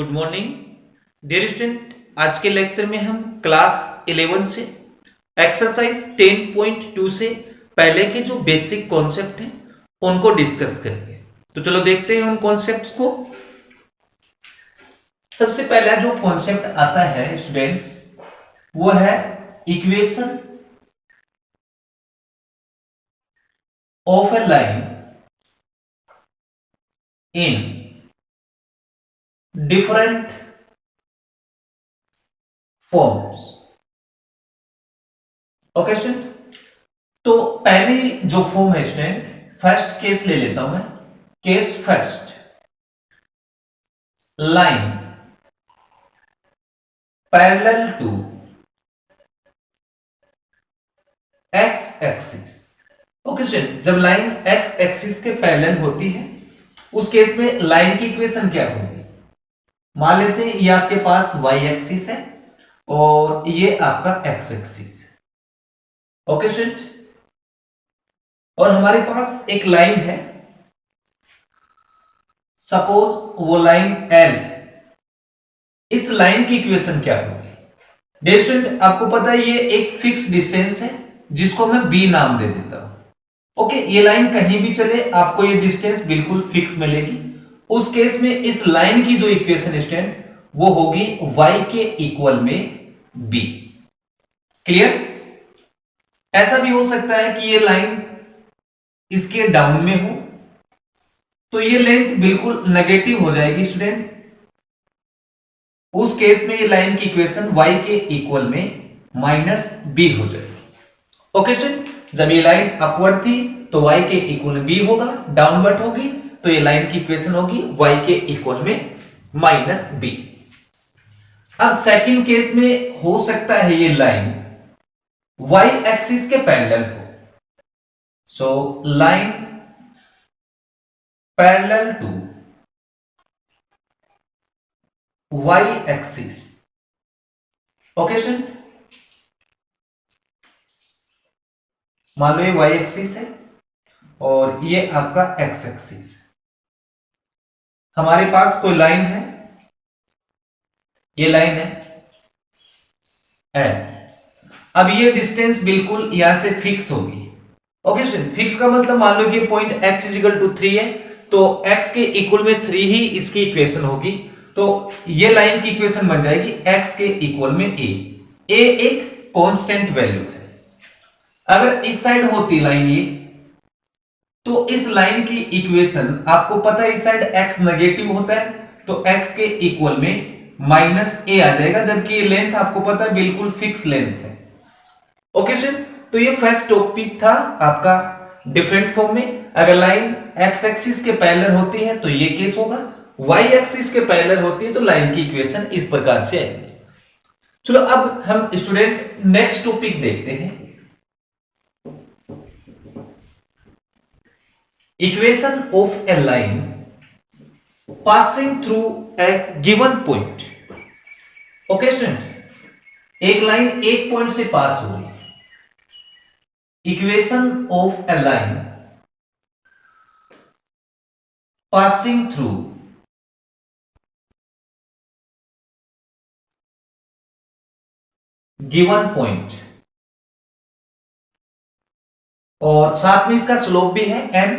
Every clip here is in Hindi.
Good morning dear student. आज के लेक्चर में हम क्लास 11 से एक्सरसाइज 10.2 से पहले के जो बेसिक कॉन्सेप्ट हैं उनको डिस्कस करेंगे। तो चलो देखते हैं उन कॉन्सेप्ट्स को। सबसे पहला जो कॉन्सेप्ट आता है स्टूडेंट्स वो है equation of a line in different forms. Okay student, तो पहली जो फॉर्म है स्टूडेंट, फर्स्ट केस ले लेता हूं मैं। Case first, line parallel to x axis. Okay student, जब लाइन एक्स एक्सिस के पैरेलल होती है उस केस में लाइन की इक्वेशन क्या होगी? मान लेते हैं ये आपके पास वाई एक्सिस है और ये आपका एक्स एक्सिस है। ओके स्टूडेंट, और हमारे पास एक लाइन है, सपोज वो लाइन एल है। इस लाइन की इक्वेशन क्या होगी? डियर स्टूडेंट, आपको पता है ये एक फिक्स डिस्टेंस है जिसको मैं बी नाम दे देता हूं। ओके, ये लाइन कहीं भी चले आपको ये डिस्टेंस बिल्कुल फिक्स मिलेगी। उस केस में इस लाइन की जो इक्वेशन स्टूडेंट वो होगी y के इक्वल में b। क्लियर? ऐसा भी हो सकता है कि ये लाइन इसके डाउन में हो तो ये लेंथ बिल्कुल नेगेटिव हो जाएगी स्टूडेंट। उस केस में ये लाइन की इक्वेशन y के इक्वल में -b हो जाएगी। ओके स्टूडेंट, जब ये लाइन अपवर्ड थी तो y के इक्वल b होगा, डाउनवर्ड होगी तो ये लाइन की इक्वेशन होगी y के इक्वल में -b। अब सेकंड केस में हो सकता है ये लाइन y एक्सिस के पैरेलल हो। So line parallel to y axis. Okay student, मान लो ये y एक्सिस है और ये आपका x एक्सिस। हमारे पास कोई लाइन है, ये लाइन है L। अब ये डिस्टेंस बिल्कुल यहां से फिक्स होगी। ओके स्टूडेंट, फिक्स का मतलब मान लो कि पॉइंट x = 3 है तो x के इक्वल में 3 ही इसकी इक्वेशन होगी। तो ये लाइन की इक्वेशन बन जाएगी x के इक्वल में a। a एक कांस्टेंट वैल्यू है। अगर इस साइड होती लाइन ये तो इस लाइन की इक्वेशन आपको पता है इस साइड x नेगेटिव होता है तो x के इक्वल में -a आ जाएगा, जबकि ये लेंथ आपको पता है बिल्कुल फिक्स लेंथ है। ओके स्टूडेंट, तो ये फर्स्ट टॉपिक था आपका डिफरेंट फॉर्म में। अगर लाइन x एक्सिस के पैरेलल होती है तो ये केस होगा, y एक्सिस के पैरेलल होती है तो लाइन की इक्वेशन इस प्रकार से आएगी। चलो अब हम स्टूडेंट नेक्स्ट टॉपिक देखते हैं, equation of a line passing through a given point. Okay student, एक लाइन एक पॉइंट से पास हो रही है। Equation of a line passing through given point और साथ में इसका स्लोप भी है m।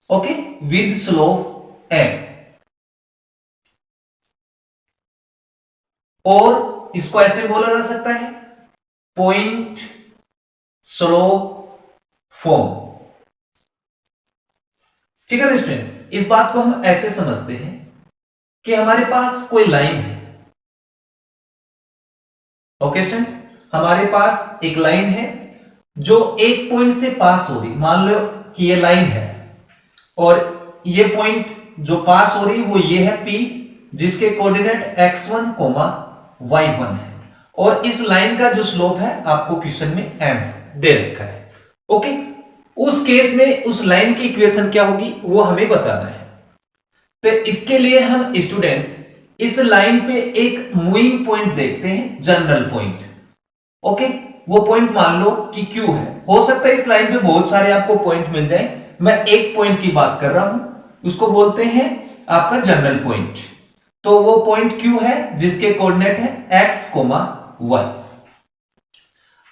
Okay, with slope m। और इसको ऐसे बोला जा सकता है पॉइंट स्लोप फॉर्म। ठीक है ना स्टूडेंट, इस बात को हम ऐसे समझते हैं कि हमारे पास कोई लाइन है। ओके स्टूडेंट, हमारे पास एक लाइन है जो एक पॉइंट से पास हो रही। मान लो कि ये लाइन है और ये पॉइंट जो पास हो रही वो ये है P, जिसके कोऑर्डिनेट x1, y1 है और इस लाइन का जो स्लोप है आपको क्वेश्चन में m दे रखा है। ओके, उस केस में उस लाइन की इक्वेशन क्या होगी वो हमें बताना है। तो इसके लिए हम स्टूडेंट इस लाइन पे एक मूविंग पॉइंट देखते हैं, जनरल पॉइंट। ओके, वो पॉइंट मान लो कि Q है। हो सकता है इस लाइन पे बहुत सारे आपको पॉइंट मिल जाए, मैं एक पॉइंट की बात कर रहा हूं, उसको बोलते हैं आपका जनरल पॉइंट। तो वो पॉइंट Q है जिसके कोऑर्डिनेट है x, y।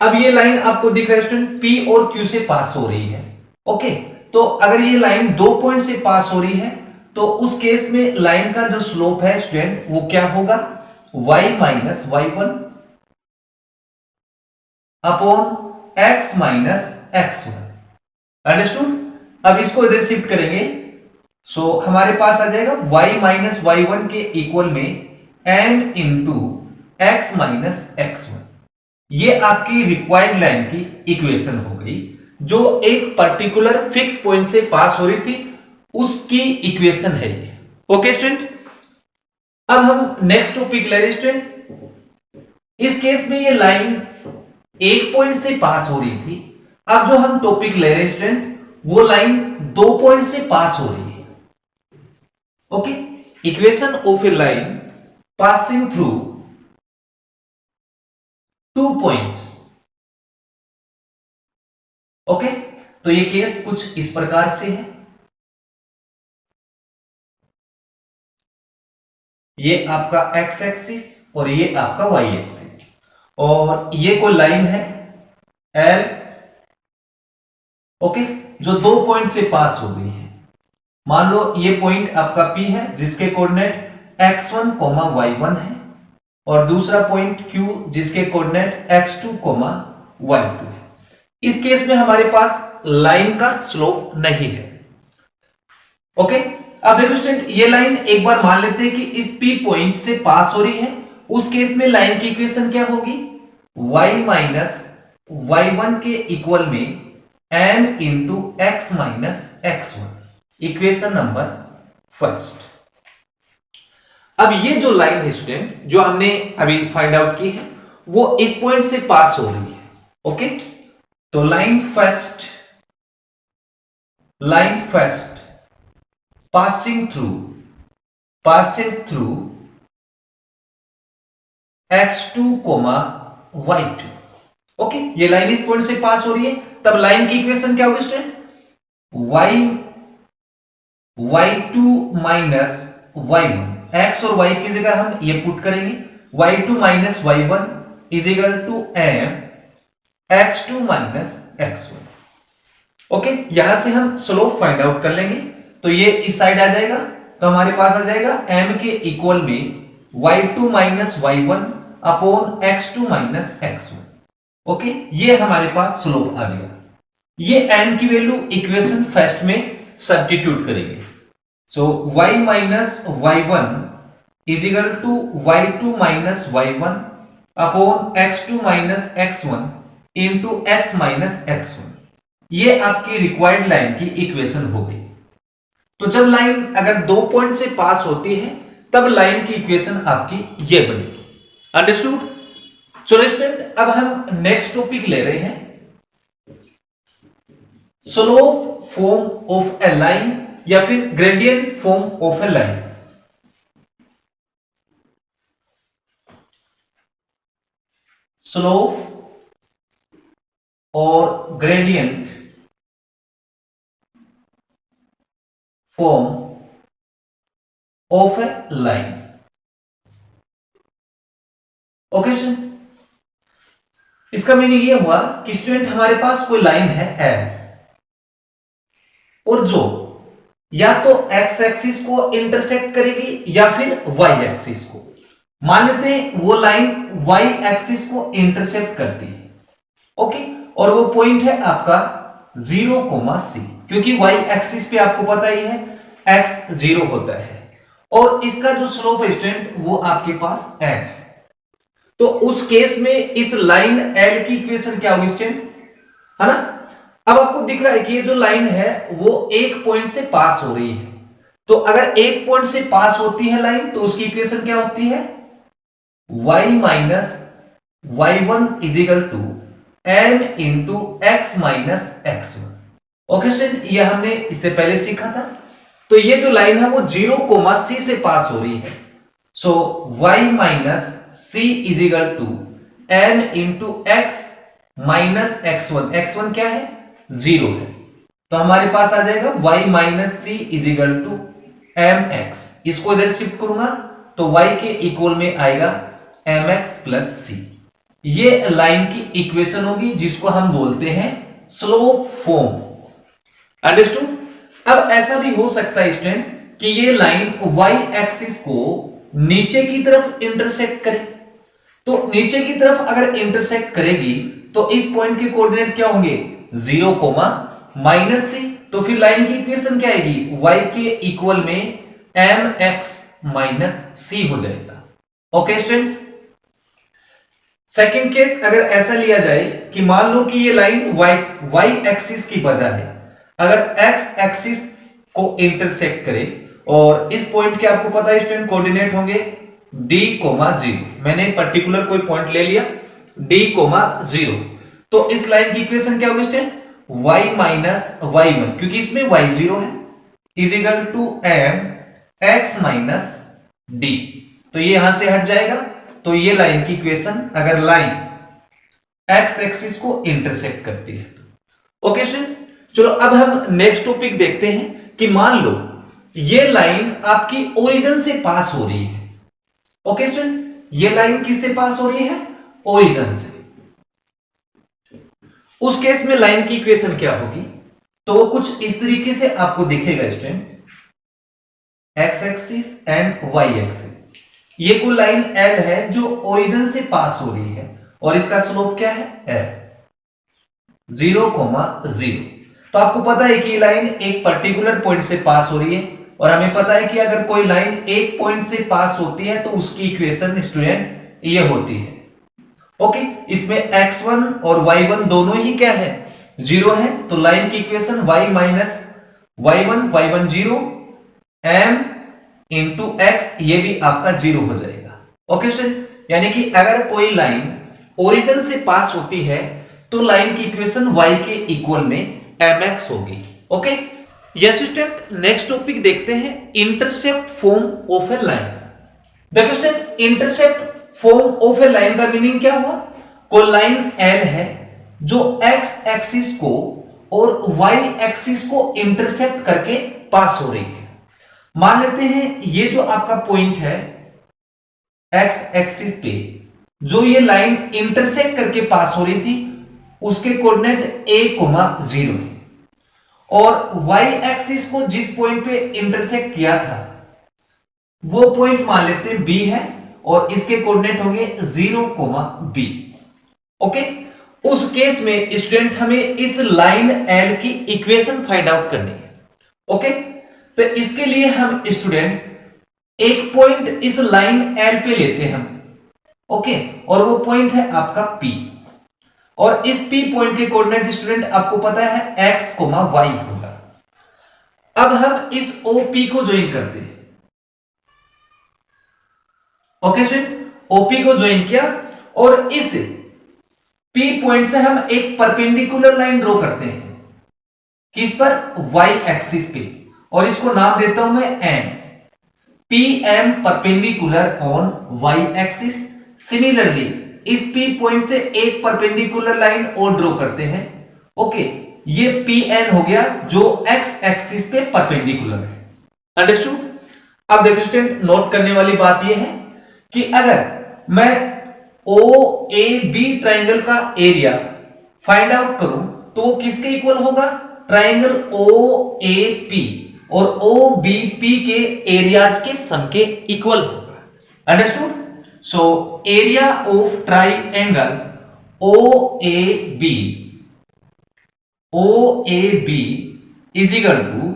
अब ये लाइन आपको दिख रहा है स्टूडेंट P और Q से पास हो रही है। ओके, तो अगर ये लाइन 2 पॉइंट से पास हो रही है तो उस केस में लाइन का जो स्लोप है स्टूडेंट वो क्या होगा, y minus y1 upon x minus x1। Understood. अब इसको इधर शिफ्ट करेंगे, सो हमारे पास आ जाएगा y माइनस y1 के इक्वल में m into x minus x1। ये आपकी रिक्वायर्ड लाइन की इक्वेशन हो गई जो एक पर्टिकुलर फिक्स पॉइंट से पास हो रही थी, उसकी इक्वेशन है ये। ओके स्टूडेंट, अब हम नेक्स्ट टॉपिक ले रहे स्टूडेंट। इस केस में ये लाइन एक पॉइंट से पास हो रही थी। अब जो हम टॉपिक ले रहे स्टूडेंट वो लाइन 2 पॉइंट से पास हो रही है। Okay, equation of a line passing through 2 points. Okay, तो ये केस कुछ इस प्रकार से है। ये आपका x एक्सिस और ये आपका y एक्सिस, और ये कोई लाइन है L। ओके, जो 2 पॉइंट से पास हो गई है। मान लो ये पॉइंट आपका P है जिसके कोऑर्डिनेट x1, y1 है, और दूसरा पॉइंट Q जिसके कोऑर्डिनेट x2, y2 है। इस केस में हमारे पास लाइन का स्लोप नहीं है। ओके, अब देखो स्टूडेंट, ये लाइन एक बार मान लेते हैं कि इस P पॉइंट से पास हो रही है। उस केस में लाइन की इक्वेशन क्या होगी, y माइनस y1 के इक्वल में m into x minus x1। Equation number first. अब ये जो लाइन है स्टूडेंट जो हमने अभी फाइंड आउट की है वो इस पॉइंट से पास हो रही है। ओके, तो line first passes through x2, y2। Okay, ये लाइन इस पॉइंट से पास हो रही है, तब लाइन की इक्वेशन क्या होगी student, y2 minus y1। x और y की जगह हम ये पुट करेंगे, y2 minus y1 is equal to m x2 minus x1। Okay, यहां से हम स्लोप फाइंड आउट कर लेंगे। तो ये इस साइड आ जाएगा, तो हमारे पास आ जाएगा m के इक्वल में y2 minus y1 upon x2 minus x1। Okay, ये हमारे पास स्लोप आ गया। ये m की वैल्यू इक्वेशन फर्स्ट में सब्स्टिट्यूट करेंगे। So y minus y1 is equal to y2 minus y1 upon x2 minus x1 into x minus x1। ये आपकी रिक्वायर्ड लाइन की इक्वेशन हो गई। तो जब लाइन अगर 2 पॉइंट से पास होती है तब लाइन की इक्वेशन आपकी ये बनेगी। अंडरस्टूड। चलो स्टूडेंट, अब हम नेक्स्ट टॉपिक ले रहे हैं slope form of a line या फिर gradient form of a line. Slope और gradient form of a line. Okay student, इसका मीनिंग ये हुआ कि स्टूडेंट हमारे पास कोई लाइन है L, और जो या तो x एक्सिस को इंटरसेक्ट करेगी या फिर y एक्सिस को। मान लेते हैं वो लाइन y एक्सिस को इंटरसेक्ट करती है। ओके, और वो पॉइंट है आपका 0, c, क्योंकि y एक्सिस पे आपको पता ही है x 0 होता है, और इसका जो स्लोप है स्टूडेंट वो आपके पास m है। तो उस केस में इस लाइन L की इक्वेशन क्या होगी स्टूडेंट, है ना। अब आपको दिख रहा है कि ये जो लाइन है वो एक पॉइंट से पास हो रही है। तो अगर एक पॉइंट से पास होती है लाइन तो उसकी इक्वेशन क्या होती है, y minus y1 is equal to m into x minus x1। Okay student, ये हमने इससे पहले सीखा था। तो ये जो लाइन है वो 0, c से पास हो रही है। So y minus c is equal to m into x minus x1। x1 क्या है, 0 है, तो हमारे पास आ जाएगा y minus c is equal to mx। इसको इधर शिफ्ट करूंगा तो y के इक्वल में आएगा mx प्लस सी। ये लाइन की इक्वेशन होगी जिसको हम बोलते हैं स्लोप फॉर्म। अंडरस्टूड। अब ऐसा भी हो सकता है स्टूडेंट कि ये लाइन y एक्सिस को नीचे की तरफ इंटरसेक्ट करे। तो नीचे की तरफ अगर इंटरसेक्ट करेगी तो इस पॉइंट के कोऑर्डिनेट क्या होंगे 0, माइनस सी। तो फिर लाइन की इक्वेशन क्या आएगी y के इक्वल में mx माइनस सी हो जाएगा। Okay student. सेकेंड केस अगर ऐसा लिया जाए कि मान लो कि ये लाइन y एक्सिस की बजाय अगर x एक्सिस को इंटरसेक्ट करे और इस पॉइंट के आपको पता है स्टूडेंट कोऑर्डिनेट होंगे d, 0। मैंने पर्टिकुलर कोई पॉइंट ले लिया d, 0। तो इस लाइन की इक्वेशन क्या होगी स्टूडेंट y माइनस y1, क्योंकि इसमें y0 है, is equal to m x minus d। तो ये यहां से हट जाएगा। तो ये लाइन की इक्वेशन अगर लाइन x एक्सिस को इंटरसेक्ट करती है। Okay student. चलो अब हम नेक्स्ट टॉपिक देखते हैं कि मान लो ये लाइन आपकी ओरिजिन से पास हो रही है। Okay student. ये लाइन किससे पास हो रही है ओरिजिन से। उस केस में लाइन की इक्वेशन क्या होगी तो वो कुछ इस तरीके से आपको दिखेगा student, x axis and y axis. ये कोई लाइन L है जो ओरिजिन से पास हो रही है और इसका स्लोप क्या है L, 0, 0। तो आपको पता है कि लाइन एक पर्टिकुलर पॉइंट से पास हो रही है और हमें पता है कि अगर कोई लाइन एक पॉइंट से पास होती है तो उसकी इक्वेशन स्टूडेंट ये होती है। ओके। इसमें x1 और y1 दोनों ही क्या है 0 है। तो लाइन की equation y minus y1 0 m into x, ये भी आपका 0 हो जाएगा। Okay student. यानी कि अगर कोई लाइन ओरिजिन से पास होती है तो लाइन की इक्वेशन y के इक्वल में mx होगी। Okay. Yes student. Next topic देखते हैं intercept form of a line. देखो student intercept form of a line का मीनिंग क्या हुआ, कोई लाइन L है जो x एक्सिस को और y एक्सिस को इंटरसेप्ट करके पास हो रही है। मान लेते हैं ये जो आपका पॉइंट है x एक्सिस पे जो ये लाइन इंटरसेक्ट करके पास हो रही थी उसके कोऑर्डिनेट a, 0 है और y एक्सिस को जिस पॉइंट पे इंटरसेक्ट किया था वो पॉइंट मान लेते हैं b है और इसके कोऑर्डिनेट होंगे 0, b। ओके। उस केस में स्टूडेंट हमें इस लाइन L की इक्वेशन फाइंड आउट करनी है। ओके। तो इसके लिए हम स्टूडेंट एक पॉइंट इस लाइन L पे लेते हैं हम। ओके। और वो पॉइंट है आपका P और इस P पॉइंट के कोऑर्डिनेट स्टूडेंट आपको पता है x, y होगा। अब हम इस OP को ज्वाइन करते हैं। Okay student. OP को ज्वाइन किया और इस P पॉइंट से हम एक परपेंडिकुलर लाइन ड्रॉ करते हैं किस पर y एक्सिस पे और इसको नाम देता हूं मैं M। PM perpendicular on y axis. Similarly इस P पॉइंट से एक परपेंडिकुलर लाइन और ड्रॉ करते हैं। ओके। ये PN हो गया जो x एक्सिस पे परपेंडिकुलर है। अंडरस्टूड। अब देखो स्टूडेंट नोट करने वाली बात यह है कि अगर मैं OAB ट्राइंगल का एरिया फाइंड आउट करूं तो वो किसके इक्वल होगा ट्राइंगल OAP और OBP के एरियाज के सम के इक्वल होगा। Understood. So area of triangle OAB is equal to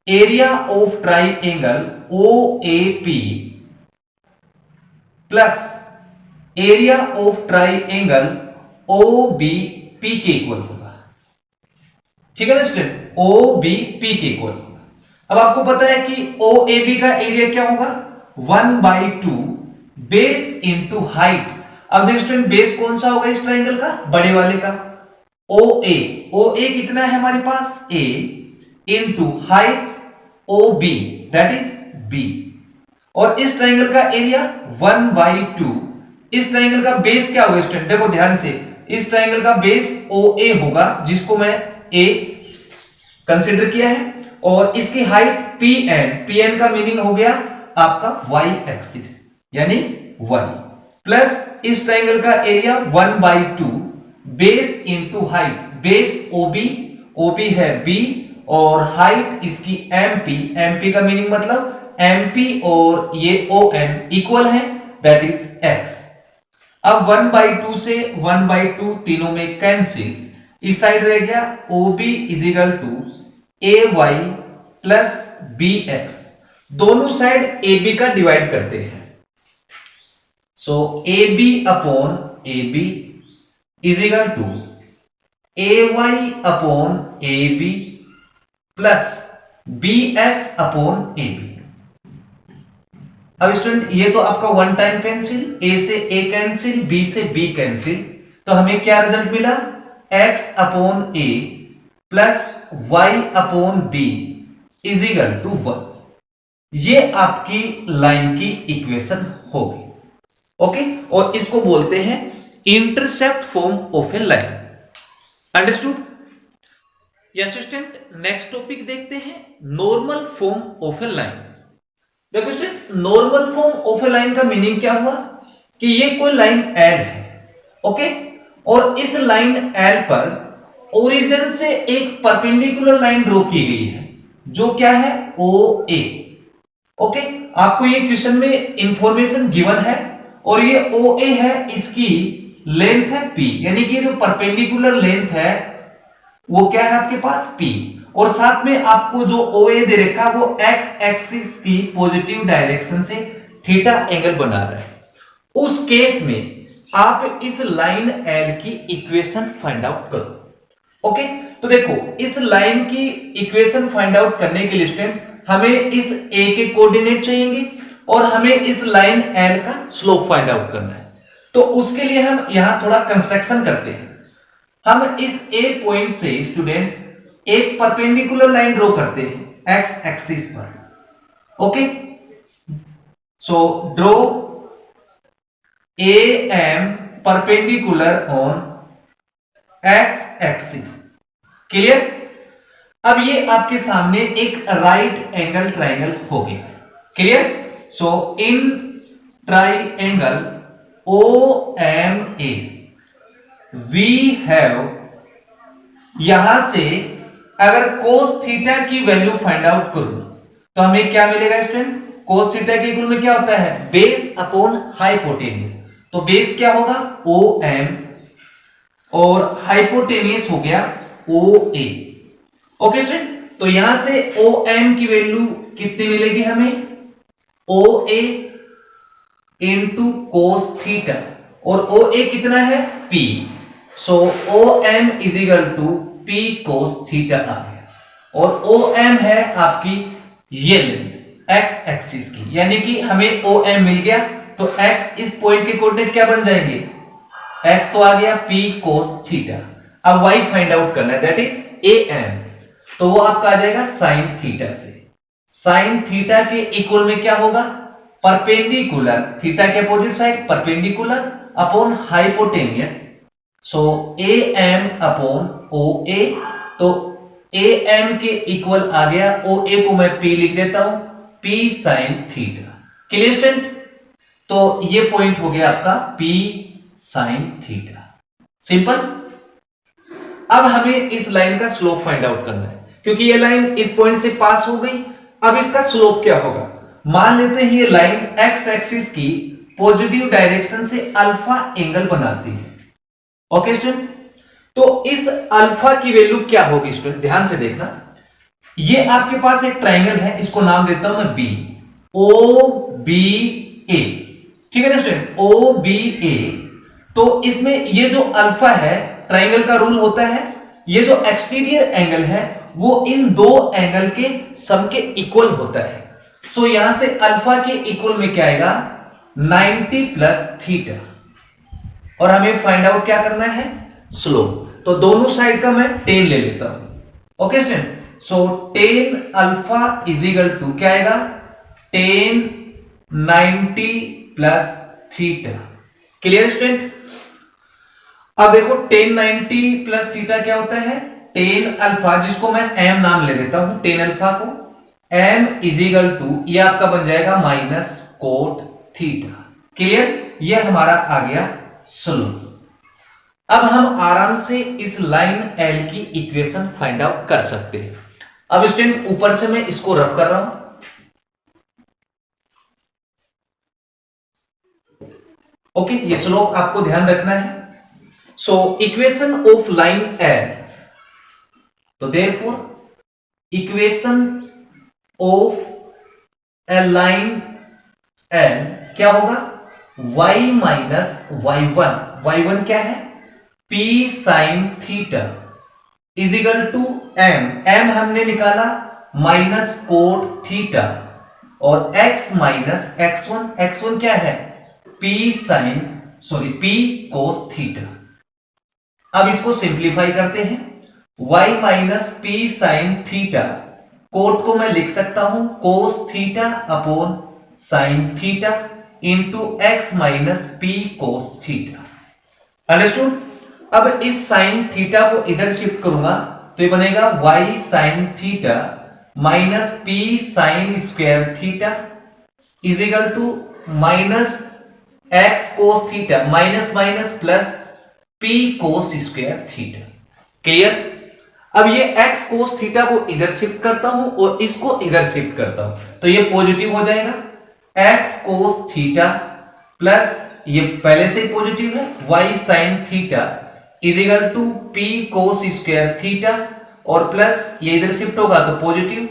area of triangle OAP plus area of triangle OBP के इक्वल होगा। ठीक है ना स्टूडेंट, OBP के इक्वल होगा। अब आपको पता है कि OAB का एरिया क्या होगा 1/2 बेस इंटू हाइट। अब देखिए स्टूडेंट बेस कौन सा होगा इस ट्राइंगल का बड़े वाले का OA कितना है हमारे पास A into height OB that is B और इस ट्राइंगल का एरिया 1/2। इस ट्राइंगल का बेस क्या होगा स्टूडेंट देखो ध्यान से, इस ट्राइंगल का बेस OA होगा जिसको मैं A कंसीडर किया है और इसकी हाइट PN का मीनिंग हो गया आपका y एक्सिस। यानी y प्लस इस ट्राइंगल का area 1/2 base into height, base OB है B और हाइट इसकी MP का मीनिंग मतलब MP और ये ON इक्वल है, दैट इज x। अब 1/2 से 1/2 तीनों में कैंसिल, इस साइड रह गया OB is equal to AY plus BX, दोनों साइड AB का डिवाइड करते हैं। So AB upon AB is equal to AY upon AB plus BX upon AB। अब स्टूडेंट ये तो आपका वन टाइम कैंसिल, A से A कैंसिल, B से B कैंसिल, तो हमें क्या रिजल्ट मिला, X upon A plus Y upon B is equal to 1। ये आपकी लाइन की इक्वेशन होगी। ओके, और इसको बोलते हैं intercept form of a line. Understood? Yes student, next topic देखते हैं, normal form of a line. देखो student, normal form of a line का मीनिंग क्या हुआ कि ये कोई लाइन एल है, ओके, और इस लाइन एल पर ओरिजिन से एक परपेंडिकुलर लाइन ड्रॉ की गई है जो क्या है OA। ओके, आपको ये क्वेश्चन में इंफॉर्मेशन गिवन है और ये OA है, इसकी लेंथ है P, यानी कि जो परपेंडिकुलर लेंथ है वो क्या है आपके पास P, और साथ में आपको जो OA दे रखा है वो x एक्सिस की पॉजिटिव डायरेक्शन से थीटा एंगल बना रहा है। उस केस में आप इस लाइन L की इक्वेशन फाइंड आउट करो। ओके, तो देखो इस लाइन की इक्वेशन फाइंड आउट करने के लिए स्टूडेंट हमें इस A के कोऑर्डिनेट चाहिए और हमें इस लाइन L का स्लोप फाइंड आउट करना है। तो उसके लिए हम यहां थोड़ा कंस्ट्रक्शन करते हैं। हम इस A पॉइंट से स्टूडेंट एक परपेंडिकुलर लाइन ड्रॉ करते हैं x एक्सिस पर। Okay, so draw AM perpendicular on x axis. Clear? अब ये आपके सामने एक राइट एंगल ट्राइंगल हो गया। Clear? So in triangle OMA we have, यहां से अगर cos थीटा की वैल्यू फाइंड आउट करूं तो हमें क्या मिलेगा स्टूडेंट, cos थीटा के इक्वल में क्या होता है, बेस अपॉन हाइपोटेनियस। तो बेस क्या होगा OM और हाइपोटेनियस हो गया OA। ओके स्टूडेंट, तो यहां से OM की वैल्यू कितनी मिलेगी हमें, OA इंटू cos थीटा, और OA कितना है P, so OM is equal to P cos theta आ गया, और OM है आपकी ये लेंथ x एक्सिस की, यानी कि हमें OM मिल गया। तो x इस पॉइंट के कोऑर्डिनेट क्या बन जाएंगे, x तो आ गया P cos थीटा। अब y फाइंड आउट करना है, दैट इज AM, तो वो आपका आ जाएगा साइन थीटा से। साइन थीटा के इक्वल में क्या होगा, परपेंडिकुलर, थीटा के opposite side perpendicular upon hypotenuse, so AM upon OA। तो AM के इक्वल आ गया, OA को मैं P लिख देता हूं, P sine theta. Clear student? तो ये पॉइंट हो गया आपका P साइन थीटा। सिंपल। अब हमें इस लाइन का स्लोप फाइंड आउट करना है, क्योंकि ये लाइन इस पॉइंट से पास हो गई। अब इसका स्लोप क्या होगा, मान लेते हैं ये लाइन x एक्सिस की पॉजिटिव डायरेक्शन से अल्फा एंगल बनाती है। ओके स्टूडेंट, तो इस अल्फा की वैल्यू क्या होगी स्टूडेंट, ध्यान से देखना। ये आपके पास एक ट्राइंगल है, इसको नाम देता हूं मैं B, OBA, ठीक है ना स्टूडेंट, OBA। तो इसमें ये जो अल्फा है, ट्राइंगल का रूल होता है ये जो एक्सटीरियर एंगल है वो इन दो एंगल के सम के इक्वल होता है। सो यहां से अल्फा के इक्वल में क्या आएगा, 90 प्लस थीटा, और हमें फाइंड आउट क्या करना है, स्लोप। तो दोनों साइड का मैं 10 ले लेता हूं। Okay student, so 10 alpha is equal to क्या आएगा, 10 90 प्लस थीटा। Clear student? अब देखो 10 90 प्लस थीटा क्या होता है, 10 अल्फा, जिसको मैं m नाम ले लेता हूं, 10 अल्फा को m इज इक्वल टू, ये आपका बन जाएगा माइनस कोट थीटा। क्लियर, ये हमारा आ गया स्लोप। अब हम आराम से इस लाइन एल की इक्वेशन फाइंड आउट कर सकते हैं। अब स्टूडेंट ऊपर से मैं इसको रफ कर रहा हूं। ओके, ये स्लोप आपको ध्यान रखना है। So equation of line L, तो therefore equation of a line L क्या होगा, y माइनस y1 क्या है, p sine theta is equal to m हमने निकाला माइनस कोट थीटा, और x माइनस x1 क्या है, p कोस थीटा। अब इसको सिंप्लीफाई करते हैं, y minus p sine theta, cot को मैं लिख सकता हूं cos theta upon sine theta into x minus p cos theta. Understood. अब इस साइन थीटा को इधर शिफ्ट करूंगा तो ये बनेगा y sine theta minus p sine square theta is equal to minus x cos theta, minus minus plus p cos square theta. Clear. अब ये x कोस थीटा को इधर शिफ्ट करता हूं और इसको इधर शिफ्ट करता हूं तो ये पॉजिटिव हो जाएगा, x कोस थीटा प्लस ये पहले से ही पॉजिटिव है y sine theta is equal to p cos square theta, और प्लस ये इधर शिफ्ट होगा तो positive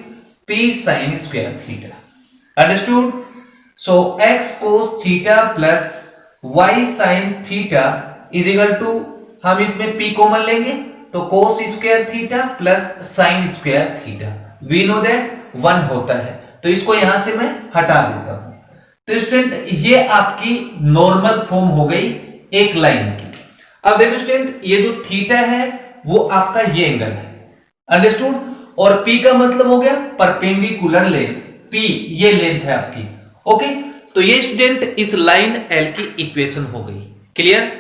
p sine square theta. Understood. So x cos theta plus y sine theta is equal to, हम इसमें p कॉमन लेंगे तो cos square theta plus sine square theta, we know that 1 होता है, तो इसको यहां से मैं हटा देता हूं। तो स्टूडेंट ये आपकी नॉर्मल फॉर्म हो गई एक लाइन की। अब देखो स्टूडेंट, ये जो थीटा है वो आपका ये एंगल है, अंडरस्टूड, और p का मतलब हो गया परपेंडिकुलर लेंथ, p ये लेंथ है आपकी। ओके, तो ये स्टूडेंट इस लाइन L की इक्वेशन हो गई। क्लियर।